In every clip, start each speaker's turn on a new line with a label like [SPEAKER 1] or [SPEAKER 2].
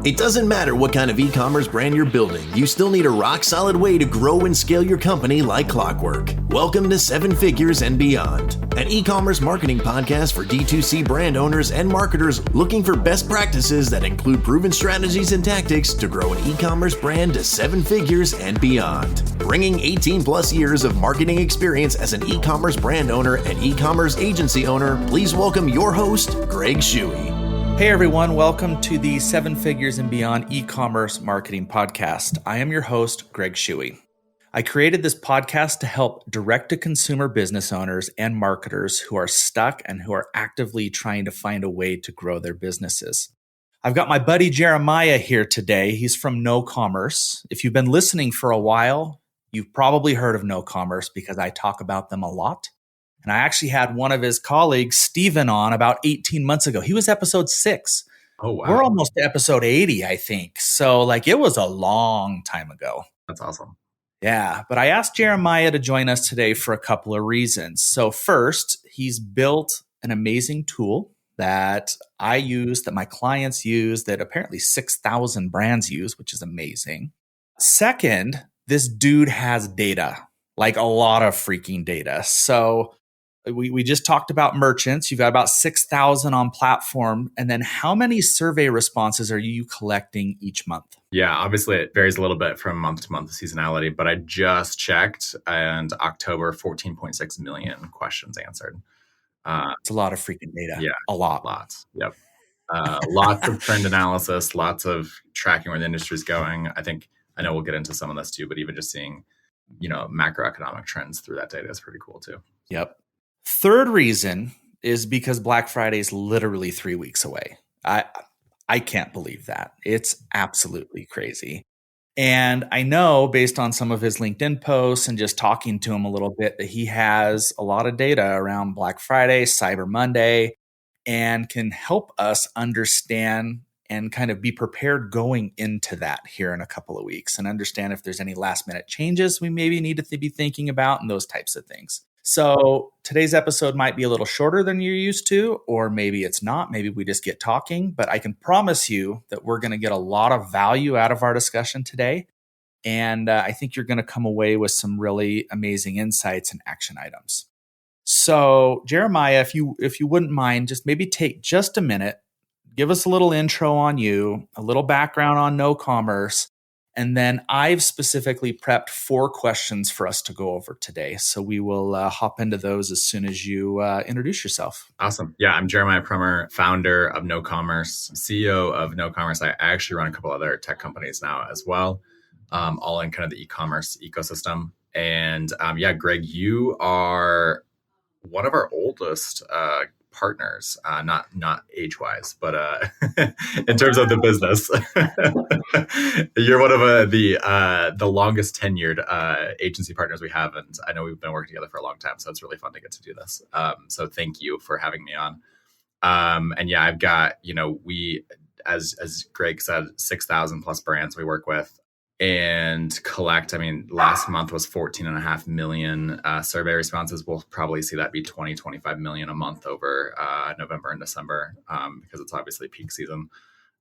[SPEAKER 1] It doesn't matter what kind of e-commerce brand you're building, you still need a rock-solid way to grow and scale your company like clockwork. Welcome to 7 Figures and Beyond, an e-commerce marketing podcast for D2C brand owners and marketers looking for best practices that include proven strategies and tactics to grow an e-commerce brand to 7 figures and beyond. Bringing 18 plus years of marketing experience as an e-commerce brand owner and e-commerce agency owner, please welcome your host, Greg Shuey.
[SPEAKER 2] Hey everyone, welcome to the 7 Figures and Beyond e-commerce marketing podcast. I am your host, Greg Shuey. I created this podcast to help direct-to-consumer business owners and marketers who are stuck and who are actively trying to find a way to grow their businesses. I've got my buddy Jeremiah here today. He's from KnoCommerce. If you've been listening for a while, you've probably heard of KnoCommerce because I talk about them a lot. And I actually had one of his colleagues, Steven, on about 18 months ago. He was episode 6.
[SPEAKER 3] Oh, wow.
[SPEAKER 2] We're almost to episode 80, I think. So it was a long time ago.
[SPEAKER 3] That's awesome.
[SPEAKER 2] Yeah. But I asked Jeremiah to join us today for a couple of reasons. So first, he's built an amazing tool that I use, that my clients use, that apparently 6,000 brands use, which is amazing. Second, this dude has data, like a lot of freaking data. So we just talked about merchants. You've got about 6,000 on platform. And then how many survey responses are you collecting each month?
[SPEAKER 3] Yeah, obviously it varies a little bit from month to month seasonality, but I just checked and October, 14.6 million questions answered.
[SPEAKER 2] It's a lot of freaking data.
[SPEAKER 3] Yeah.
[SPEAKER 2] A lot.
[SPEAKER 3] Lots. Yep. Lots of trend analysis, lots of tracking where the industry is going. I know we'll get into some of this too, but even just seeing, macroeconomic trends through that data is pretty cool too.
[SPEAKER 2] Yep. Third reason is because Black Friday is literally 3 weeks away. I can't believe that. It's absolutely crazy. And I know based on some of his LinkedIn posts and just talking to him a little bit that he has a lot of data around Black Friday, Cyber Monday, and can help us understand and kind of be prepared going into that here in a couple of weeks and understand if there's any last minute changes we maybe need to be thinking about and those types of things. So today's episode might be a little shorter than you're used to, or maybe it's not. Maybe we just get talking, but I can promise you that we're going to get a lot of value out of our discussion today. And I think you're going to come away with some really amazing insights and action items. So Jeremiah, if you wouldn't mind, just maybe take just a minute, give us a little intro on you, a little background on KnoCommerce, and then I've specifically prepped 4 questions for us to go over today. So we will hop into those as soon as you introduce yourself.
[SPEAKER 3] Awesome. Yeah, I'm Jeremiah Prummer, founder of KnoCommerce, CEO of KnoCommerce. I actually run a couple other tech companies now as well, all in kind of the e-commerce ecosystem. And Greg, you are one of our oldest partners, not age-wise, but in terms of the business. You're one of the longest tenured agency partners we have, and I know we've been working together for a long time, so it's really fun to get to do this. So thank you for having me on. I've got, we, as Greg said, 6,000 plus brands we work with and collect. Last month was 14.5 million survey responses. We'll probably see that be 25 million a month over November and December because it's obviously peak season.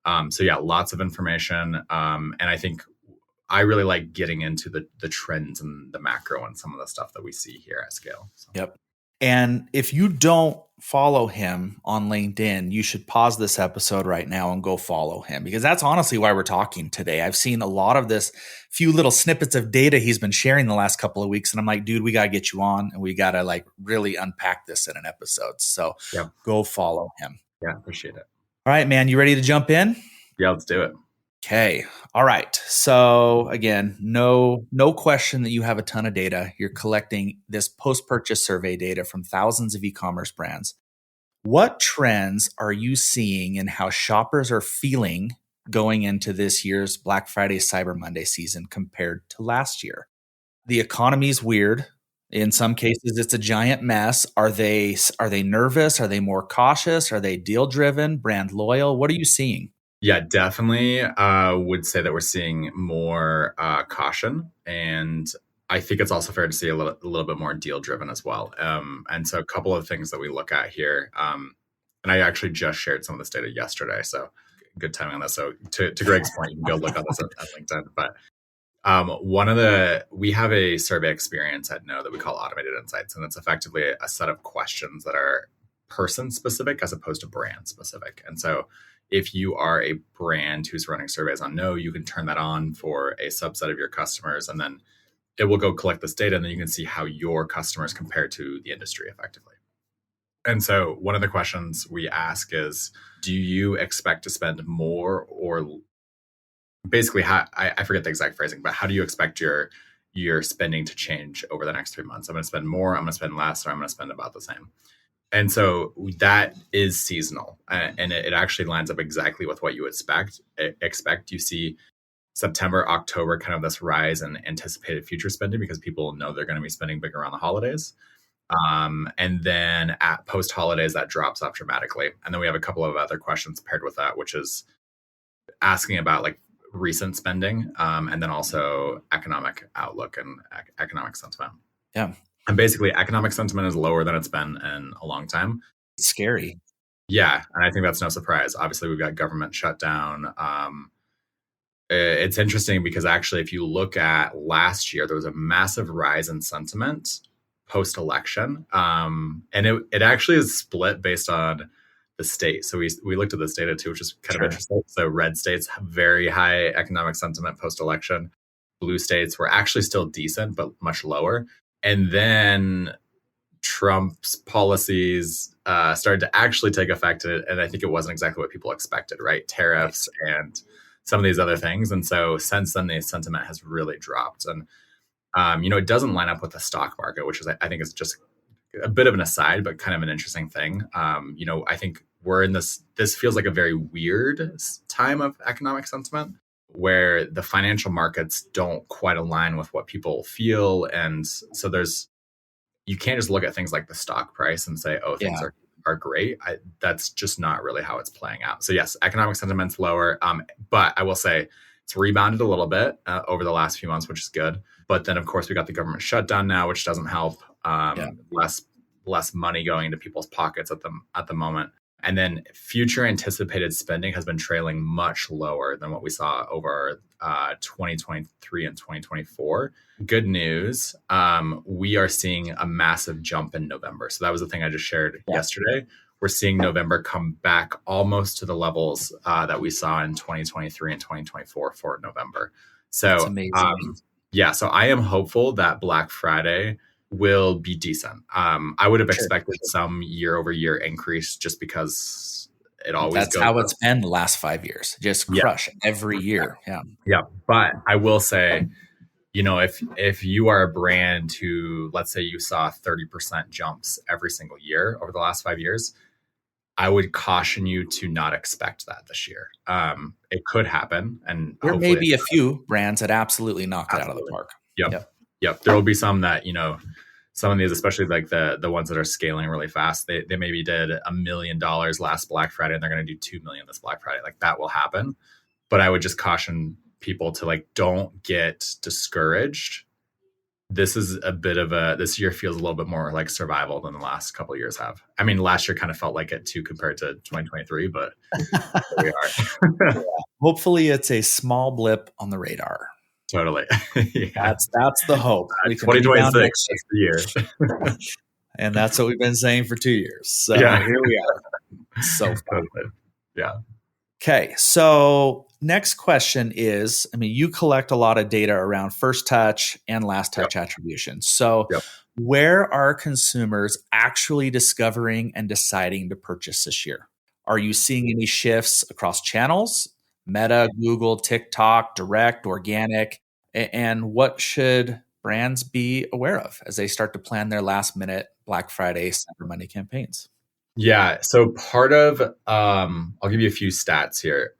[SPEAKER 3] Lots of information. And I think I really like getting into the trends and the macro and some of the stuff that we see here at scale. So.
[SPEAKER 2] Yep. And if you don't follow him on LinkedIn, you should pause this episode right now and go follow him, because that's honestly why we're talking today. I've seen a lot of this few little snippets of data he's been sharing the last couple of weeks. And I'm like, dude, we got to get you on and we got to really unpack this in an episode. So Go follow him.
[SPEAKER 3] Yeah, appreciate it.
[SPEAKER 2] All right, man. You ready to jump in?
[SPEAKER 3] Yeah, let's do it.
[SPEAKER 2] Okay. All right. So again, no question that you have a ton of data. You're collecting this post-purchase survey data from thousands of e-commerce brands. What trends are you seeing in how shoppers are feeling going into this year's Black Friday, Cyber Monday season compared to last year? The economy's weird. In some cases, it's a giant mess. Are they nervous? Are they more cautious? Are they deal-driven, brand loyal? What are you seeing?
[SPEAKER 3] Yeah, definitely would say that we're seeing more caution. And I think it's also fair to see a little bit more deal driven as well. And so a couple of things that we look at here, and I actually just shared some of this data yesterday. So good timing on this. So to Greg's point, you can go look on this at LinkedIn. But we have a survey experience at Know that we call Automated Insights, and it's effectively a set of questions that are person specific as opposed to brand specific. And so if you are a brand who's running surveys on Know, you can turn that on for a subset of your customers, and then it will go collect this data, and then you can see how your customers compare to the industry effectively. And so one of the questions we ask is, do you expect to spend more, or basically how, I forget the exact phrasing, but how do you expect your spending to change over the next 3 months? I'm going to spend more, I'm going to spend less, or I'm going to spend about the same. And so that is seasonal, and it actually lines up exactly with what you expect. You see September, October, kind of this rise in anticipated future spending because people know they're going to be spending big around the holidays. And then at post holidays, that drops off dramatically. And then we have a couple of other questions paired with that, which is asking about like recent spending, and then also economic outlook and economic sentiment.
[SPEAKER 2] Yeah.
[SPEAKER 3] And basically economic sentiment is lower than it's been in a long time.
[SPEAKER 2] It's scary.
[SPEAKER 3] Yeah. And I think that's no surprise. Obviously, we've got government shutdown. It's interesting because actually, if you look at last year, there was a massive rise in sentiment post-election. And it actually is split based on the state. So we looked at this data too, which is kind of interesting. So red states have very high economic sentiment post-election. Blue states were actually still decent, but much lower. And then Trump's policies started to actually take effect. And I think it wasn't exactly what people expected, right? Tariffs and some of these other things. And so since then, the sentiment has really dropped. And, it doesn't line up with the stock market, which is, I think is just a bit of an aside, but kind of an interesting thing. I think we're in this feels like a very weird time of economic sentiment where the financial markets don't quite align with what people feel. And so you can't just look at things like the stock price and say, oh, things are great. That's just not really how it's playing out. So yes, economic sentiment's lower. But I will say it's rebounded a little bit over the last few months, which is good. But then of course we got the government shutdown now, which doesn't help. Less money going into people's pockets at the moment. And then future anticipated spending has been trailing much lower than what we saw over 2023 and 2024. Good news, we are seeing a massive jump in November. So that was the thing I just shared yesterday. We're seeing November come back almost to the levels that we saw in 2023 and 2024 for November. So
[SPEAKER 2] that's amazing.
[SPEAKER 3] So I am hopeful that Black Friday will be decent. I would have expected some year over year increase just because it always
[SPEAKER 2] that's how it's been the last 5 years. Just crush every year.
[SPEAKER 3] Yeah. But I will say, if you are a brand who, let's say you saw 30% jumps every single year over the last 5 years, I would caution you to not expect that this year. It could happen. And
[SPEAKER 2] there may be a few brands that absolutely knock it out of the park.
[SPEAKER 3] Yep. There will be some that, some of these, especially like the ones that are scaling really fast, they maybe did $1 million last Black Friday and they're going to do 2 million this Black Friday. Like that will happen. But I would just caution people to don't get discouraged. This year feels a little bit more like survival than the last couple of years have. I mean, last year kind of felt like it too compared to 2023, but here we are.
[SPEAKER 2] Hopefully it's a small blip on the radar.
[SPEAKER 3] Totally.
[SPEAKER 2] That's the hope.
[SPEAKER 3] 2026 is the year.
[SPEAKER 2] And that's what we've been saying for 2 years. So here we are. So fun.
[SPEAKER 3] Yeah.
[SPEAKER 2] Okay. So next question is, you collect a lot of data around first touch and last touch attribution. So where are consumers actually discovering and deciding to purchase this year? Are you seeing any shifts across channels? Meta, Google, TikTok, direct, organic, and what should brands be aware of as they start to plan their last minute Black Friday, Cyber Monday campaigns?
[SPEAKER 3] Yeah. So part of, I'll give you a few stats here,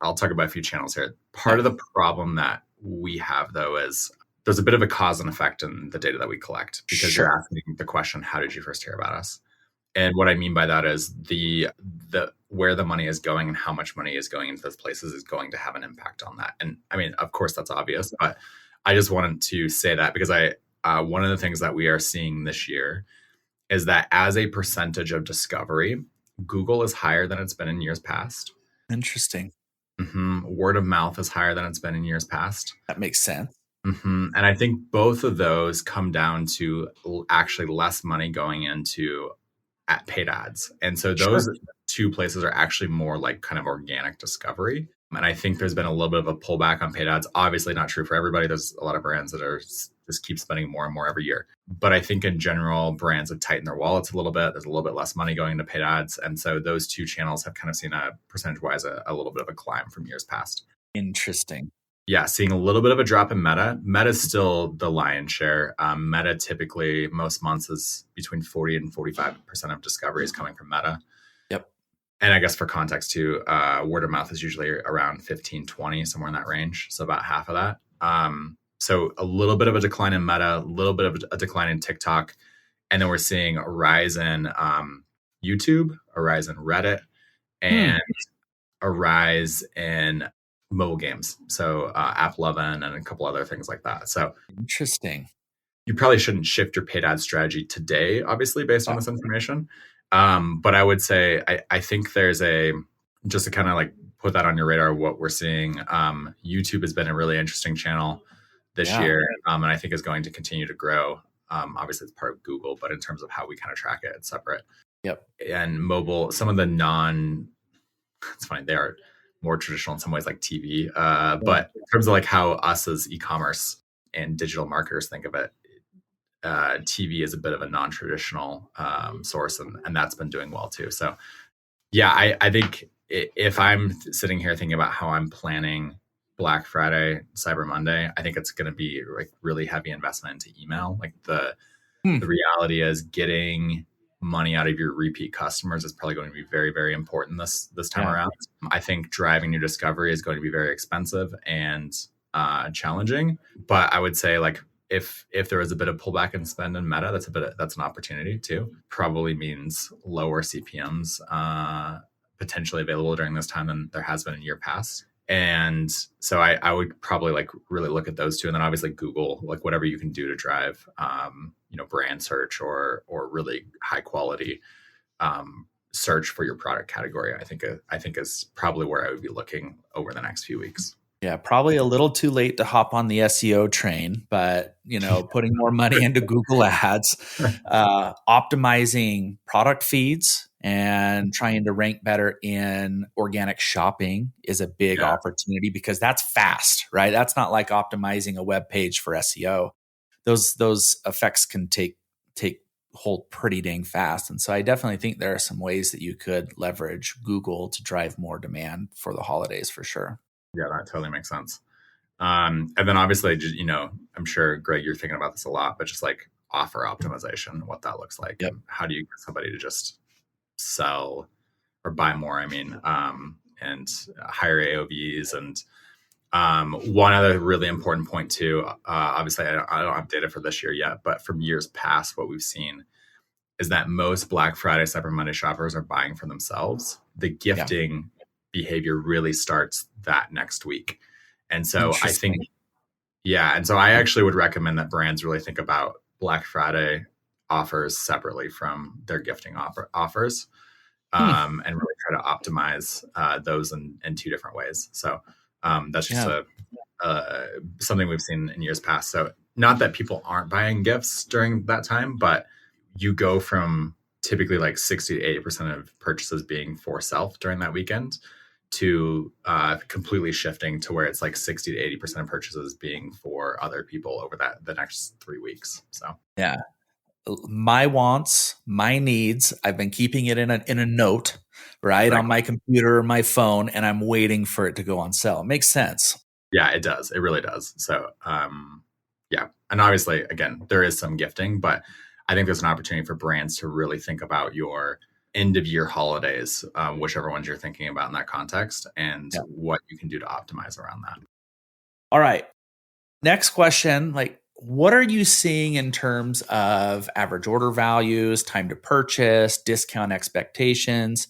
[SPEAKER 3] I'll talk about a few channels here. Part of the problem that we have though is there's a bit of a cause and effect in the data that we collect because you're asking the question, how did you first hear about us? And what I mean by that is the where the money is going and how much money is going into those places is going to have an impact on that. And I mean, of course, that's obvious, but I just wanted to say that because one of the things that we are seeing this year is that as a percentage of discovery, Google is higher than it's been in years past.
[SPEAKER 2] Interesting.
[SPEAKER 3] Word of mouth is higher than it's been in years past.
[SPEAKER 2] That makes sense.
[SPEAKER 3] And I think both of those come down to actually less money going into paid ads. And so those two places are actually more like kind of organic discovery. And I think there's been a little bit of a pullback on paid ads. Obviously not true for everybody. There's a lot of brands that are just keep spending more and more every year. But I think in general, brands have tightened their wallets a little bit. There's a little bit less money going into paid ads. And so those two channels have kind of seen a percentage-wise a little bit of a climb from years past.
[SPEAKER 2] Interesting.
[SPEAKER 3] Yeah, seeing a little bit of a drop in Meta. Meta's still the lion's share. Meta typically most months is between 40 and 45% of discovery is coming from Meta.
[SPEAKER 2] Yep.
[SPEAKER 3] And I guess for context too, word of mouth is usually around 15, 20, somewhere in that range. So about half of that. So a little bit of a decline in Meta, a little bit of a decline in TikTok. And then we're seeing a rise in YouTube, a rise in Reddit, and a rise in mobile games. So App Lovin and a couple other things like that. So
[SPEAKER 2] interesting.
[SPEAKER 3] You probably shouldn't shift your paid ad strategy today, obviously, based on this information. But I would say, I think there's just to kind of like put that on your radar, what we're seeing, YouTube has been a really interesting channel this year. And I think is going to continue to grow. Obviously it's part of Google, but in terms of how we kind of track it, it's separate.
[SPEAKER 2] Yep.
[SPEAKER 3] And mobile, some of the it's funny, they are more traditional in some ways like TV. But in terms of like how us as e-commerce and digital marketers think of it, TV is a bit of a non-traditional source, and that's been doing well too. So yeah, I think if I'm sitting here thinking about how I'm planning Black Friday, Cyber Monday, I think it's going to be like really heavy investment into email. Like the reality is getting money out of your repeat customers is probably going to be very, very important this time around. I think driving new discovery is going to be very expensive and challenging. But I would say like if there was a bit of pullback in spend in Meta, that's an opportunity too. Probably means lower CPMs potentially available during this time than there has been in year past. And so I would probably like really look at those two, and then obviously Google, like whatever you can do to drive, brand search or really high quality search for your product category. I think is probably where I would be looking over the next few weeks.
[SPEAKER 2] Yeah, probably a little too late to hop on the SEO train, but putting more money into Google Ads, optimizing product feeds, and trying to rank better in organic shopping is a big opportunity because that's fast, right? That's not like optimizing a web page for SEO. Those effects can take hold pretty dang fast. And so I definitely think there are some ways that you could leverage Google to drive more demand for the holidays for sure.
[SPEAKER 3] Yeah, that totally makes sense. And then obviously, I'm sure, Greg, you're thinking about this a lot, but just like offer optimization, what that looks like.
[SPEAKER 2] Yep.
[SPEAKER 3] And how do you get somebody to just sell or buy more? And higher AOVs. And one other really important point too, obviously I don't have data for this year yet, but from years past, what we've seen is that most Black Friday, Cyber Monday shoppers are buying for themselves. The gifting behavior really starts that next week. And so I think, and so I actually would recommend that brands really think about Black Friday offers separately from their gifting offers, and really try to optimize those in two different ways. So that's just something we've seen in years past. So not that people aren't buying gifts during that time, but you go from typically like 60 to 80% of purchases being for self during that weekend to completely shifting to where it's like 60 to 80% of purchases being for other people over the next 3 weeks. So
[SPEAKER 2] my wants, my needs, I've been keeping it in a note, right, on my computer or my phone, and I'm waiting for it to go on sale. It makes sense.
[SPEAKER 3] Yeah, it does. It really does. So, and obviously, again, there is some gifting, but I think there's an opportunity for brands to really think about your end of year holidays, whichever ones you're thinking about in that context, and what you can do to optimize around that.
[SPEAKER 2] All right. Next question, what are you seeing in terms of average order values, time to purchase, discount expectations?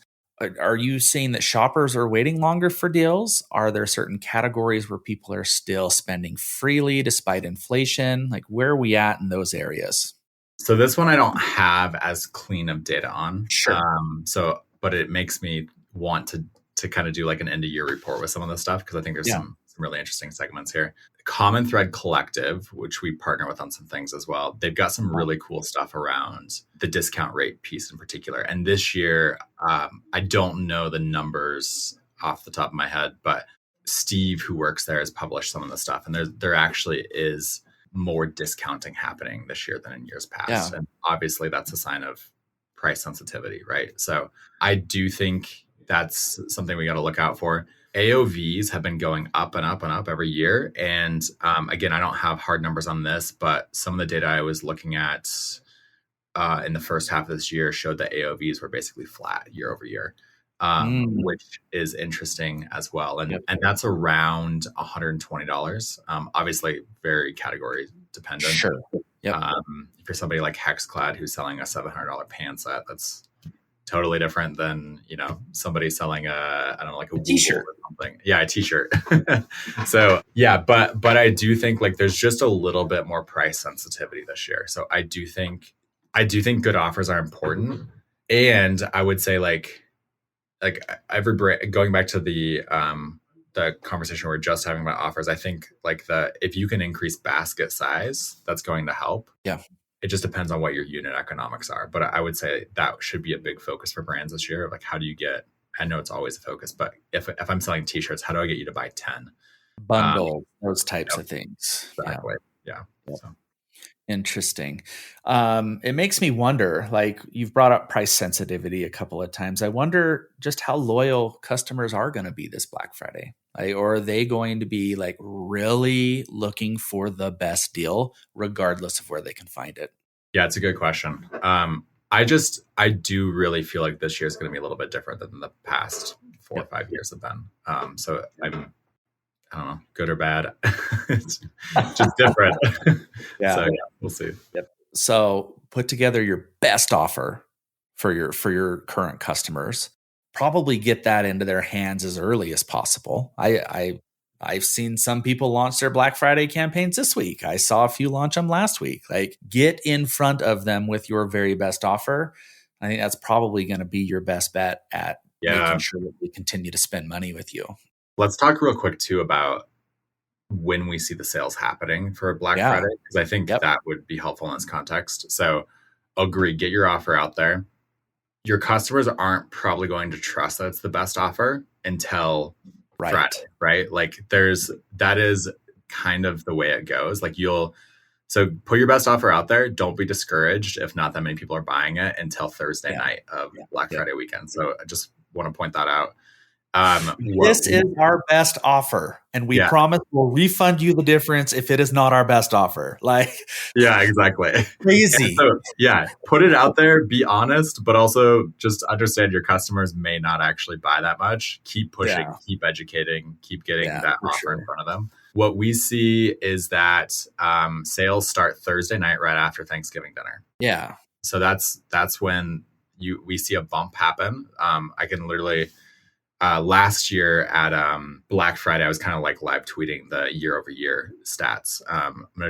[SPEAKER 2] Are you seeing that shoppers are waiting longer for deals? Are there certain categories where people are still spending freely despite inflation? Where are we at in those areas?
[SPEAKER 3] So this one I don't have as clean of data on.
[SPEAKER 2] Sure.
[SPEAKER 3] But it makes me want to to kind of do like an end of year report with some of this stuff, because I think there's some really interesting segments here. Common Thread Collective, which we partner with on some things as well, they've got some really cool stuff around the discount rate piece in particular. And this year, I don't know the numbers off the top of my head, but Steve, who works there, has published some of the stuff, and there actually is more discounting happening this year than in years past. And obviously that's a sign of price sensitivity, right? So I do think that's something we got to look out for. AOVs have been going up and up and up every year. And again, I don't have hard numbers on this, but some of the data I was looking at in the first half of this year showed that AOVs were basically flat year over year, which is interesting as well. And that's around $120. Obviously, very category dependent.
[SPEAKER 2] Sure.
[SPEAKER 3] If you're somebody like Hexclad who's selling a $700 pant set, that's totally different than, somebody selling like a
[SPEAKER 2] t-shirt
[SPEAKER 3] or something. Yeah, a t-shirt. So yeah, but I do think like there's just a little bit more price sensitivity this year. So I do think good offers are important. And I would say like every brand, going back to the conversation we're just having about offers, I think like if you can increase basket size, that's going to help.
[SPEAKER 2] Yeah.
[SPEAKER 3] It just depends on what your unit economics are. But I would say that should be a big focus for brands this year. Like, how do you get, I know it's always a focus, but if I'm selling t-shirts, how do I get you to buy 10?
[SPEAKER 2] Bundle, those types of things.
[SPEAKER 3] Exactly. Yeah. So.
[SPEAKER 2] Interesting. It makes me wonder, like you've brought up price sensitivity a couple of times. I wonder just how loyal customers are going to be this Black Friday. Or are they going to be like really looking for the best deal regardless of where they can find it?
[SPEAKER 3] Yeah, it's a good question. I do really feel like this year is going to be a little bit different than the past 4 or 5 years have been. So I don't know, good or bad. It's just different. So we'll see.
[SPEAKER 2] Yep. So put together your best offer for your current customers. Probably get that into their hands as early as possible. I've seen some people launch their Black Friday campaigns this week. I saw a few launch them last week. Like, get in front of them with your very best offer. I think that's probably going to be your best bet at making sure that they continue to spend money with you.
[SPEAKER 3] Let's talk real quick too about when we see the sales happening for Black Friday, because I think that would be helpful in this context. So agree, get your offer out there. Your customers aren't probably going to trust that it's the best offer until Friday, right? Like that is kind of the way it goes. Like so put your best offer out there. Don't be discouraged if not that many people are buying it until Thursday night of Black Friday weekend. So I just want to point that out.
[SPEAKER 2] This is our best offer, and we promise we'll refund you the difference if it is not our best offer. Like,
[SPEAKER 3] yeah, exactly.
[SPEAKER 2] Crazy.
[SPEAKER 3] So, put it out there, be honest, but also just understand your customers may not actually buy that much. Keep pushing, keep educating, keep getting that offer in front of them. What we see is that sales start Thursday night right after Thanksgiving dinner.
[SPEAKER 2] Yeah.
[SPEAKER 3] So that's when we see a bump happen. I can literally. Last year at Black Friday, I was kind of like live tweeting the year over year stats.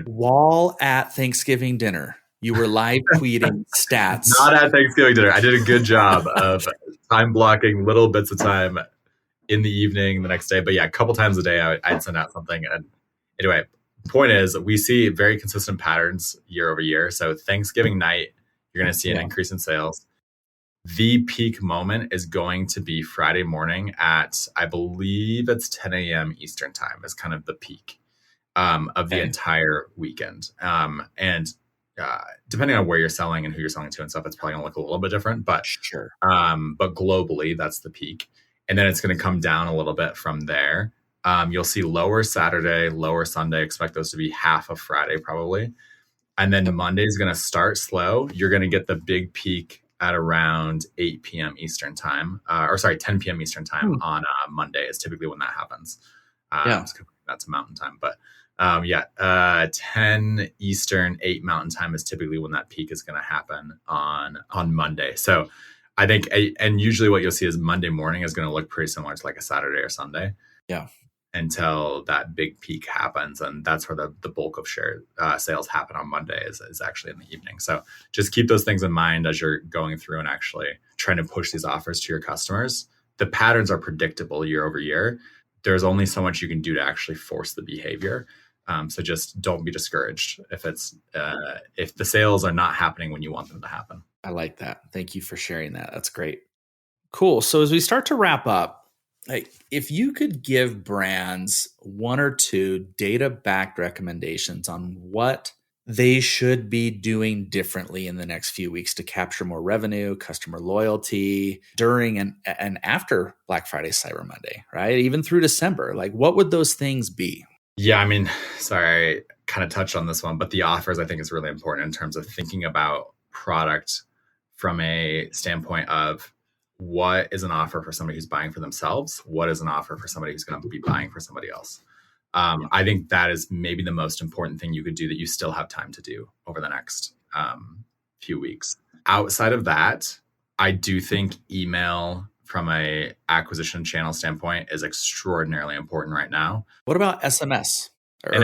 [SPEAKER 2] While at Thanksgiving dinner, you were live tweeting stats.
[SPEAKER 3] Not at Thanksgiving dinner. I did a good job of time blocking little bits of time in the evening the next day. But yeah, a couple times a day, I'd send out something. And anyway, point is, we see very consistent patterns year over year. So Thanksgiving night, you're going to see an increase in sales. The peak moment is going to be Friday morning at, I believe it's 10 a.m. Eastern time is kind of the peak of the entire weekend. And depending on where you're selling and who you're selling to and stuff, it's probably going to look a little bit different. But but globally, that's the peak. And then it's going to come down a little bit from there. You'll see lower Saturday, lower Sunday. Expect those to be half of Friday probably. And then Monday is going to start slow. You're going to get the big peak at around 8 p.m. Eastern time, 10 p.m. Eastern time on Monday is typically when that happens. That's Mountain time, but 10 Eastern, 8 Mountain time is typically when that peak is going to happen on Monday. So I think, and usually what you'll see is Monday morning is going to look pretty similar to like a Saturday or Sunday.
[SPEAKER 2] Yeah.
[SPEAKER 3] Until that big peak happens. And that's where the bulk of sales happen on Monday is actually in the evening. So just keep those things in mind as you're going through and actually trying to push these offers to your customers. the patterns are predictable year over year. There's only so much you can do to actually force the behavior. So just don't be discouraged if if the sales are not happening when you want them to happen.
[SPEAKER 2] I like that. Thank you for sharing that. That's great. Cool. So as we start to wrap up, like if you could give brands one or two data-backed recommendations on what they should be doing differently in the next few weeks to capture more revenue, customer loyalty during and after Black Friday, Cyber Monday, right? Even through December, like what would those things be?
[SPEAKER 3] Yeah, I mean, sorry, I kind of touched on this one, but the offers I think is really important in terms of thinking about product from a standpoint of what is an offer for somebody who's buying for themselves? What is an offer for somebody who's going to be buying for somebody else? I think that is maybe the most important thing you could do that you still have time to do over the next few weeks. Outside of that, I do think email from a acquisition channel standpoint is extraordinarily important right now.
[SPEAKER 2] What about SMS?
[SPEAKER 3] And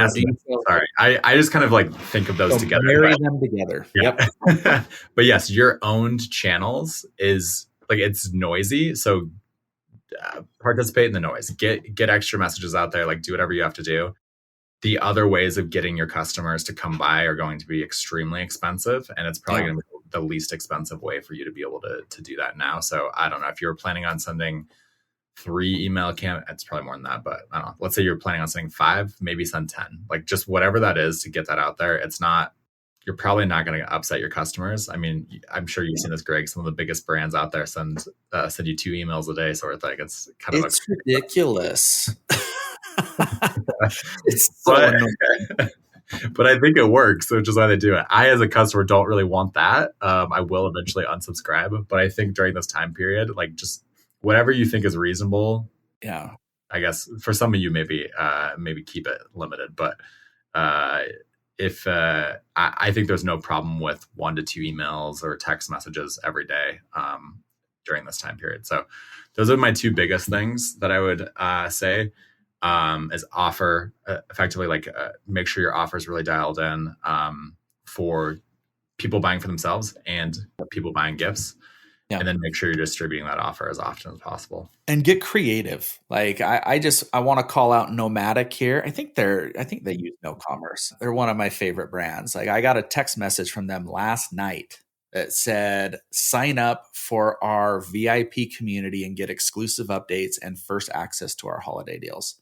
[SPEAKER 3] sorry, I just kind of like think of those together.
[SPEAKER 2] Marry them together.
[SPEAKER 3] Yeah. Yep. But yes, your owned channels is like, it's noisy. So participate in the noise, get extra messages out there, like do whatever you have to do. The other ways of getting your customers to come by are going to be extremely expensive. And it's probably going to be the least expensive way for you to be able to do that now. So I don't know if you were planning on sending 3 email it's probably more than that, but I don't know. Let's say you're planning on sending 5, maybe send 10, like just whatever that is to get that out there. You're probably not going to upset your customers. I mean, I'm sure you've seen this, Greg. Some of the biggest brands out there send you 2 emails a day, sort of thing. It's kind of
[SPEAKER 2] ridiculous. It's
[SPEAKER 3] so annoying. But I think it works, which is why they do it. I, as a customer, don't really want that. I will eventually unsubscribe, but I think during this time period, like just whatever you think is reasonable.
[SPEAKER 2] Yeah,
[SPEAKER 3] I guess for some of you, maybe keep it limited, but if I think there's no problem with 1 to 2 emails or text messages every day during this time period. So those are my 2 biggest things that I would say is offer effectively, like make sure your offer is really dialed in for people buying for themselves and people buying gifts. Yeah. And then make sure you're distributing that offer as often as possible.
[SPEAKER 2] And get creative. Like I want to call out Nomadic here. I think they use KnoCommerce. They're one of my favorite brands. Like I got a text message from them last night that said, sign up for our VIP community and get exclusive updates and first access to our holiday deals.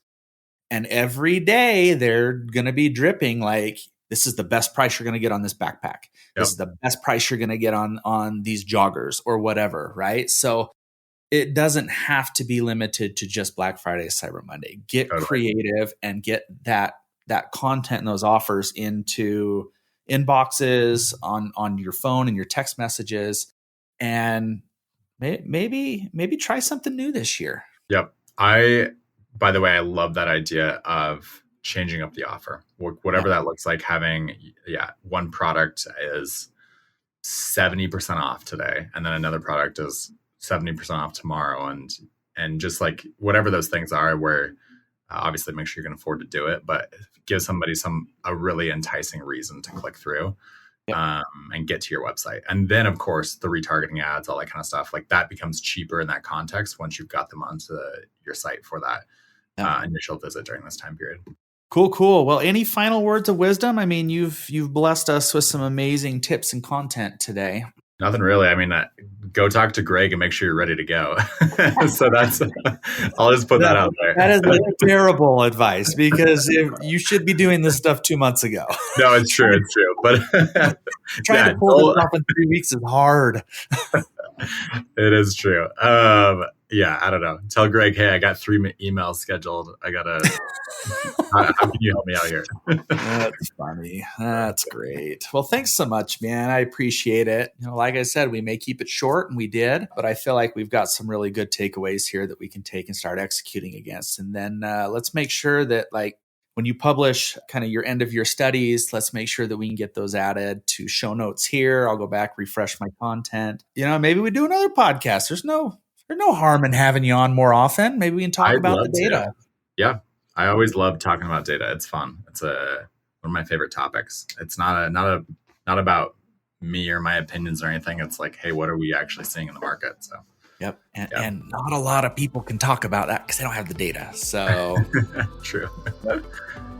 [SPEAKER 2] And every day they're going to be dripping like, this is the best price you're going to get on this backpack. This is the best price you're going to get on these joggers or whatever, right? So it doesn't have to be limited to just Black Friday, Cyber Monday. Get creative and get that content and those offers into inboxes on your phone and your text messages, and maybe try something new this year.
[SPEAKER 3] Yep. By the way, I love that idea of changing up the offer, whatever that looks like. Having one product is 70% off today, and then another product is 70% off tomorrow, and just like whatever those things are, where obviously make sure you can afford to do it, but give somebody a really enticing reason to click through and get to your website. And then of course the retargeting ads, all that kind of stuff, like that becomes cheaper in that context once you've got them onto your site for that initial visit during this time period.
[SPEAKER 2] Cool. Well, any final words of wisdom? I mean, you've blessed us with some amazing tips and content today.
[SPEAKER 3] Nothing really. I mean, go talk to Greg and make sure you're ready to go. So I'll just put that out there.
[SPEAKER 2] That is like terrible advice, because you should be doing this stuff 2 months ago.
[SPEAKER 3] No, it's true. But
[SPEAKER 2] trying to pull this off in 3 weeks is hard.
[SPEAKER 3] It is true. I don't know. Tell Greg, hey, I got 3 emails scheduled. How can you help me out here?
[SPEAKER 2] That's funny. That's great. Well, thanks so much, man. I appreciate it. Like I said, we may keep it short, and we did, but I feel like we've got some really good takeaways here that we can take and start executing against. And then let's make sure that, like, when you publish kind of your end of year studies, let's make sure that we can get those added to show notes here. I'll go back, refresh my content. Maybe we do another podcast. There's no harm in having you on more often. Maybe we can talk about the data.
[SPEAKER 3] Yeah. I always love talking about data. It's fun. It's one of my favorite topics. It's not about me or my opinions or anything. It's like, hey, what are we actually seeing in the market? So
[SPEAKER 2] Yep.
[SPEAKER 3] Yep.
[SPEAKER 2] And not a lot of people can talk about that because they don't have the data. So
[SPEAKER 3] True.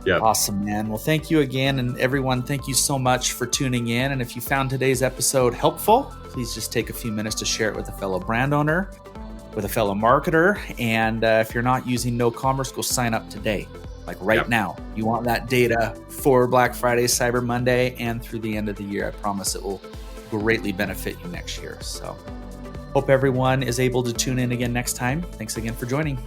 [SPEAKER 3] Yep.
[SPEAKER 2] Awesome, man. Well, thank you again. And everyone, thank you so much for tuning in. And if you found today's episode helpful, please just take a few minutes to share it with a fellow brand owner, with a fellow marketer. And if you're not using KnoCommerce, go sign up today. Like right now. You want that data for Black Friday, Cyber Monday, and through the end of the year. I promise it will greatly benefit you next year. So hope everyone is able to tune in again next time. Thanks again for joining.